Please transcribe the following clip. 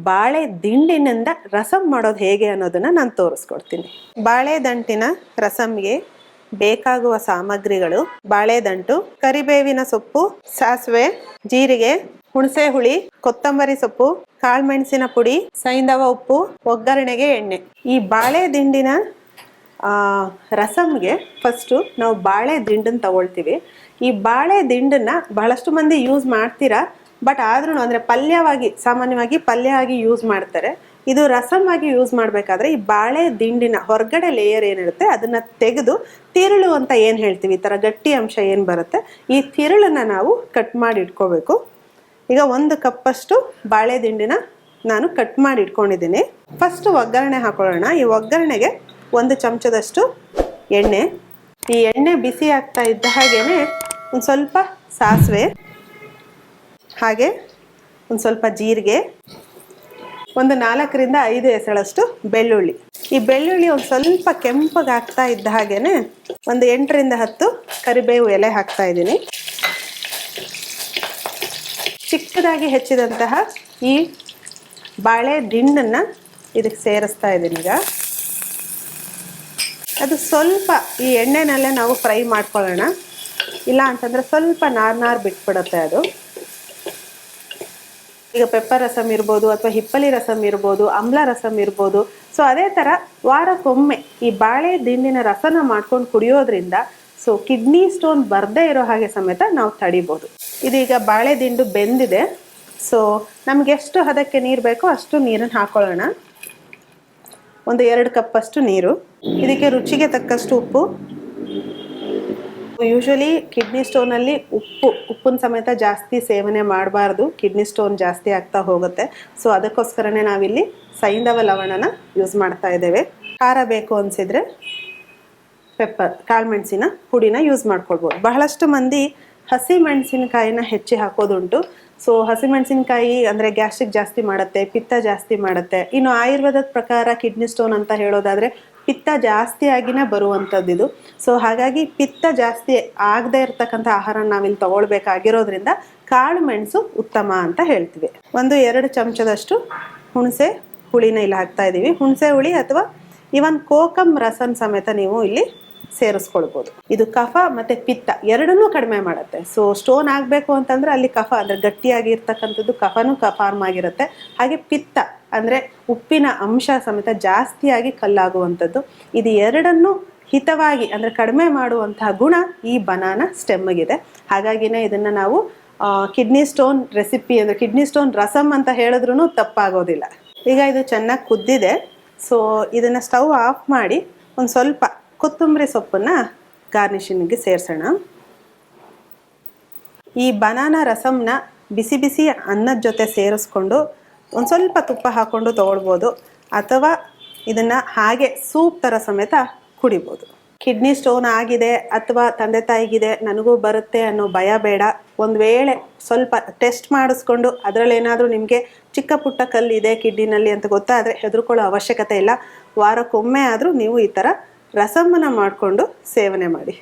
ಬಾಳೆ ದಿಂಡಿನಿಂದ ರಸಮ್ ಮಾಡೋದು ಹೇಗೆ ಅನ್ನೋದನ್ನು ನಾನು ತೋರಿಸ್ಕೊಡ್ತೀನಿ. ಬಾಳೆ ದಂಟಿನ ರಸಮ್ಗೆ ಬೇಕಾಗುವ ಸಾಮಗ್ರಿಗಳು: ಬಾಳೆದಂಟು, ಕರಿಬೇವಿನ ಸೊಪ್ಪು, ಸಾಸಿವೆ, ಜೀರಿಗೆ, ಹುಣಸೆ ಹುಳಿ, ಕೊತ್ತಂಬರಿ ಸೊಪ್ಪು, ಕಾಳುಮೆಣಸಿನ ಪುಡಿ, ಸೈಂಧವ ಉಪ್ಪು, ಒಗ್ಗರಣೆಗೆ ಎಣ್ಣೆ. ಈ ಬಾಳೆ ದಿಂಡಿನ ರಸಮ್ಗೆ ಫಸ್ಟು ನಾವು ಬಾಳೆ ದಿಂಡನ್ನು ತಗೊಳ್ತೀವಿ. ಈ ಬಾಳೆ ದಿಂಡನ್ನು ಬಹಳಷ್ಟು ಮಂದಿ ಯೂಸ್ ಮಾಡ್ತೀರಾ, ಬಟ್ ಆದ್ರೂ ಅಂದರೆ ಪಲ್ಯವಾಗಿ, ಸಾಮಾನ್ಯವಾಗಿ ಪಲ್ಯ ಆಗಿ ಯೂಸ್ ಮಾಡ್ತಾರೆ. ಇದು ರಸಮ್ ಆಗಿ ಯೂಸ್ ಮಾಡಬೇಕಾದ್ರೆ ಈ ಬಾಳೆ ದಿಂಡಿನ ಹೊರಗಡೆ ಲೇಯರ್ ಏನಿರುತ್ತೆ ಅದನ್ನು ತೆಗೆದು ತಿರುಳು ಅಂತ ಏನು ಹೇಳ್ತೀವಿ, ಈ ಥರ ಗಟ್ಟಿ ಅಂಶ ಏನು ಬರುತ್ತೆ, ಈ ತಿರುಳನ್ನು ನಾವು ಕಟ್ ಮಾಡಿ ಇಟ್ಕೋಬೇಕು. ಈಗ 1 ಕಪ್ಪಷ್ಟು ಬಾಳೆ ದಿಂಡಿನ ನಾನು ಕಟ್ ಮಾಡಿ ಇಟ್ಕೊಂಡಿದ್ದೀನಿ. ಫಸ್ಟು ಒಗ್ಗರಣೆ ಹಾಕೊಳ್ಳೋಣ. ಈ ಒಗ್ಗರಣೆಗೆ 1 ಚಮಚದಷ್ಟು ಎಣ್ಣೆ. ಈ ಎಣ್ಣೆ ಬಿಸಿ ಆಗ್ತಾ ಇದ್ದ ಹಾಗೇನೆ ಒಂದು ಸ್ವಲ್ಪ ಸಾಸಿವೆ, ಹಾಗೆ ಒಂದು ಸ್ವಲ್ಪ ಜೀರಿಗೆ, ಒಂದು 4ರಿಂದ 5 ಎಸಳಷ್ಟು ಬೆಳ್ಳುಳ್ಳಿ. ಈ ಬೆಳ್ಳುಳ್ಳಿ ಒಂದು ಸ್ವಲ್ಪ ಕೆಂಪಗಾಗ್ತಾ ಇದ್ದ ಹಾಗೇನೆ ಒಂದು 8ರಿಂದ 10 ಕರಿಬೇವು ಎಲೆ ಹಾಕ್ತಾ ಇದ್ದೀನಿ. ಚಿಕ್ಕದಾಗಿ ಹೆಚ್ಚಿದಂತಹ ಈ ಬಾಳೆ ದಿಂಡನ್ನು ಇದಕ್ಕೆ ಸೇರಿಸ್ತಾ ಇದ್ದೀನಿ. ಈಗ ಅದು ಸ್ವಲ್ಪ ಈ ಎಣ್ಣೆನಲ್ಲೇ ನಾವು ಫ್ರೈ ಮಾಡ್ಕೊಳ್ಳೋಣ, ಇಲ್ಲ ಅಂತಂದರೆ ಸ್ವಲ್ಪ ನಾರು ಬಿಟ್ಬಿಡುತ್ತೆ ಅದು. ಈಗ ಪೆಪ್ಪರ್ ರಸಮ್ ಇರ್ಬೋದು, ಅಥವಾ ಹಿಪ್ಪಲಿ ರಸಮ್ ಇರ್ಬೋದು, ಆಮ್ಲ ರಸಮ್ ಇರ್ಬೋದು. ಸೊ ಅದೇ ಥರ ವಾರಕ್ಕೊಮ್ಮೆ ಈ ಬಾಳೆ ದಿಂಡಿನ ರಸನ ಮಾಡ್ಕೊಂಡು ಕುಡಿಯೋದ್ರಿಂದ ಕಿಡ್ನಿ ಸ್ಟೋನ್ ಬರದೇ ಇರೋ ಹಾಗೆ ಸಮೇತ ನಾವು ತಡಿಬೋದು. ಇದೀಗ ಬಾಳೆ ದಿಂಡು ಬೆಂದಿದೆ. ಸೊ ನಮ್ಗೆ ಎಷ್ಟು ಹದಕ್ಕೆ ನೀರು ಬೇಕೋ ಅಷ್ಟು ನೀರನ್ನು ಹಾಕೊಳ್ಳೋಣ. ಒಂದು 2 ಕಪ್ಪಷ್ಟು ನೀರು. ಇದಕ್ಕೆ ರುಚಿಗೆ ತಕ್ಕಷ್ಟು ಉಪ್ಪು. ಯೂಶ್ವಲಿ ಕಿಡ್ನಿ ಸ್ಟೋನಲ್ಲಿ ಉಪ್ಪಿನ ಸಮೇತ ಜಾಸ್ತಿ ಸೇವನೆ ಮಾಡಬಾರ್ದು, ಕಿಡ್ನಿ ಸ್ಟೋನ್ ಜಾಸ್ತಿ ಆಗ್ತಾ ಹೋಗುತ್ತೆ. ಸೊ ಅದಕ್ಕೋಸ್ಕರನೇ ನಾವಿಲ್ಲಿ ಸೈಂಧವ ಲವಣನ ಯೂಸ್ ಮಾಡ್ತಾ ಇದ್ದೇವೆ. ಖಾರ ಬೇಕು ಅನಿಸಿದರೆ ಪೆಪ್ಪರ್, ಕಾಳುಮೆಣಸಿನ ಪುಡಿನ ಯೂಸ್ ಮಾಡ್ಕೊಳ್ಬೋದು. ಬಹಳಷ್ಟು ಮಂದಿ ಹಸಿ ಮೆಣಸಿನಕಾಯಿನ ಹೆಚ್ಚಿ ಹಾಕೋದುಂಟು. ಸೊ ಹಸಿಮೆಣಸಿನಕಾಯಿ ಅಂದರೆ ಗ್ಯಾಸ್ಟ್ರಿಕ್ ಜಾಸ್ತಿ ಮಾಡುತ್ತೆ, ಪಿತ್ತ ಜಾಸ್ತಿ ಮಾಡುತ್ತೆ. ಇನ್ನು ಆಯುರ್ವೇದದ ಪ್ರಕಾರ ಕಿಡ್ನಿ ಸ್ಟೋನ್ ಅಂತ ಹೇಳೋದಾದರೆ ಪಿತ್ತ ಜಾಸ್ತಿ ಆಗಿನೇ ಬರುವಂಥದ್ದು. ಸೊ ಹಾಗಾಗಿ ಪಿತ್ತ ಜಾಸ್ತಿ ಆಗದೆ ಇರ್ತಕ್ಕಂಥ ಆಹಾರ ನಾವಿಲ್ಲಿ ತಗೊಳ್ಬೇಕಾಗಿರೋದ್ರಿಂದ ಕಾಳು ಮೆಣಸು ಉತ್ತಮ ಅಂತ ಹೇಳ್ತೀವಿ. 1-2 ಚಮಚದಷ್ಟು ಹುಣಸೆ ಹುಳಿನ ಇಲ್ಲಿ ಹಾಕ್ತಾ ಇದ್ದೀವಿ. ಹುಣಸೆ ಹುಳಿ ಅಥವಾ ಇವನ್ ಕೋಕಮ್ ರಸನ್ ಸಮೇತ ನೀವು ಇಲ್ಲಿ ಸೇರಿಸ್ಕೊಳ್ಬೋದು. ಇದು ಕಫ ಮತ್ತು ಪಿತ್ತ ಎರಡನ್ನೂ ಕಡಿಮೆ ಮಾಡುತ್ತೆ. ಸೊ ಸ್ಟೋನ್ ಆಗಬೇಕು ಅಂತಂದರೆ ಅಲ್ಲಿ ಕಫ ಅಂದರೆ ಗಟ್ಟಿಯಾಗಿರ್ತಕ್ಕಂಥದ್ದು ಕಫನೂ ಫಾರ್ಮ್ ಆಗಿರುತ್ತೆ. ಹಾಗೆ ಪಿತ್ತ ಅಂದರೆ ಉಪ್ಪಿನ ಅಂಶ ಸಮೇತ ಜಾಸ್ತಿಯಾಗಿ ಕಲ್ಲಾಗುವಂಥದ್ದು. ಇದು ಎರಡನ್ನೂ ಹಿತವಾಗಿ ಅಂದರೆ ಕಡಿಮೆ ಮಾಡುವಂತಹ ಗುಣ ಈ ಬನಾನಾ ಸ್ಟೆಮ್ಗಿದೆ. ಹಾಗಾಗಿನೇ ಇದನ್ನು ನಾವು ಕಿಡ್ನಿ ಸ್ಟೋನ್ ರೆಸಿಪಿ ಅಂದರೆ ಕಿಡ್ನಿ ಸ್ಟೋನ್ ರಸಮ್ ಅಂತ ಹೇಳಿದ್ರೂ ತಪ್ಪಾಗೋದಿಲ್ಲ. ಈಗ ಇದು ಚೆನ್ನಾಗಿ ಕುದ್ದಿದೆ. ಸೊ ಇದನ್ನು ಸ್ಟವ್ ಆಫ್ ಮಾಡಿ ಒಂದು ಸ್ವಲ್ಪ ಕೊತ್ತಂಬರಿ ಸೊಪ್ಪನ್ನು ಗಾರ್ನಿಷಿಂಗ್ಗೆ ಸೇರಿಸೋಣ. ಈ ಬನಾನಾ ರಸಮ್ನ ಬಿಸಿ ಬಿಸಿ ಅನ್ನದ ಜೊತೆ ಸೇರಿಸ್ಕೊಂಡು ಒಂದು ಸ್ವಲ್ಪ ತುಪ್ಪ ಹಾಕ್ಕೊಂಡು ತೊಗೊಳ್ಬೋದು, ಅಥವಾ ಇದನ್ನು ಹಾಗೆ ಸೂಪ್ ಥರ ಸಮೇತ ಕುಡಿಬೋದು. ಕಿಡ್ನಿ ಸ್ಟೋನ್ ಆಗಿದೆ ಅಥವಾ ತಂದೆ ತಾಯಿಗಿದೆ ನನಗೂ ಬರುತ್ತೆ ಅನ್ನೋ ಭಯ ಬೇಡ. ಒಂದು ವೇಳೆ ಸ್ವಲ್ಪ ಟೆಸ್ಟ್ ಮಾಡಿಸ್ಕೊಂಡು ಅದರಲ್ಲೇನಾದರೂ ನಿಮಗೆ ಚಿಕ್ಕ ಪುಟ್ಟ ಕಲ್ಲಿದೆ ಕಿಡ್ನಿನಲ್ಲಿ ಅಂತ ಗೊತ್ತಾದರೆ ಹೆದರ್ಕೊಳ್ಳೋ ಅವಶ್ಯಕತೆ ಇಲ್ಲ. ವಾರಕ್ಕೊಮ್ಮೆ ಆದರೂ ನೀವು ಈ ಥರ ರಸಮ್ಮನ್ನು ಮಾಡಿಕೊಂಡು ಸೇವನೆ ಮಾಡಿ.